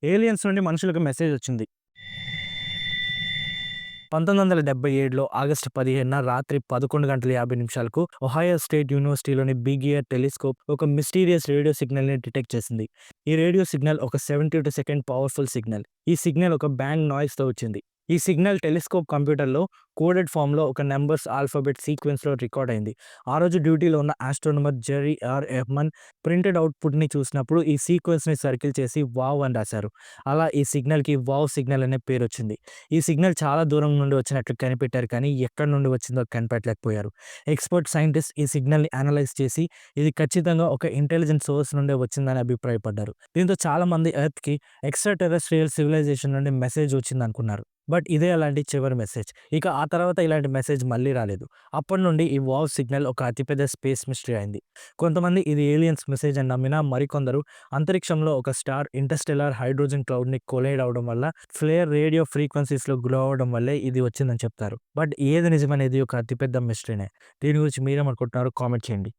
Aliens నుండి మనుషులకు message వచ్చింది. 1977లో ఆగస్టు 15న రాత్రి 11:50 ఒహాయో స్టేట్ యూనివర్సిటీలోని బిగ్ ఇయర్ టెలిస్కోప్ ఒక మిస్టీరియస్ రేడియో సిగ్నల్‌ని డిటెక్ట్ చేసింది. ఈ రేడియో సిగ్నల్ ఒక 72 సెకండ్ పవర్‌ఫుల్ సిగ్నల్. ఈ సిగ్నల్ ఒక బ్యాంగ్ నాయిస్‌తో వచ్చింది. ఈ సిగ్నల్ టెలిస్కోప్ కంప్యూటర్‌లో కోడెడ్ ఫార్మ్‌లో ఒక నంబర్స్ ఆల్ఫాబెట్ సీక్వెన్స్‌లో రికార్డ్ అయింది. ఆ రోజు డ్యూటీలో ఉన్న ఆస్ట్రోనమర్ జెర్రీ ఆర్. ఎహ్మన్ ప్రింటెడ్ అవుట్‌పుట్‌ని చూసినప్పుడు ఈ సీక్వెన్స్‌ని సర్కిల్ చేసి వావ్ అని రాశారు. అలా ఈ సిగ్నల్‌కి వావ్ సిగ్నల్ అనే పేరొచ్చింది. ఈ సిగ్నల్ చాలా దూరం నుండి వచ్చినట్లు కనిపెట్టారు, కానీ ఎక్కడి నుండి వచ్చిందో కనిపెట్టలేకపోయారు. ఎక్స్‌పర్ట్ సైంటిస్ట్ ఈ సిగ్నల్‌ని అనలైజ్ చేసి ఇది ఖచ్చితంగా ఒక ఇంటెలిజెంట్ సోర్స్ నుండే వచ్చిందని అభిప్రాయపడ్డారు. దీంతో చాలామంది ఎర్త్‌కి ఎక్స్‌ట్రా టెరెస్ట్రియల్ సివిలైజేషన్ నుండి మెసేజ్ వచ్చిందనుకున్నారు. బట్ ఇదే అలాంటి చివరి మెసేజ్. ఇక ఆ తర్వాత ఇలాంటి మెసేజ్ మళ్ళీ రాలేదు. అప్పటి నుండి ఈ వావ్ సిగ్నల్ ఒక అతిపెద్ద స్పేస్ మిస్టరీ అయింది. కొంతమంది ఇది ఏలియన్స్ మెసేజ్ అని నమ్మినా, మరికొందరు అంతరిక్షంలో ఒక స్టార్ ఇంటర్‌స్టెల్లార్ హైడ్రోజన్ క్లౌడ్‌ని కొలైడ్ అవ్వడం వల్ల ఫ్లేర్ రేడియో ఫ్రీక్వెన్సీస్‌లో గ్లో అవ్వడం వల్లే ఇది వచ్చిందని చెప్తారు. బట్ ఏది నిజమనేది ఒక అతిపెద్ద మిస్టరీనే. దీని గురించి మీరేమనుకుంటున్నారో కామెంట్ చేయండి.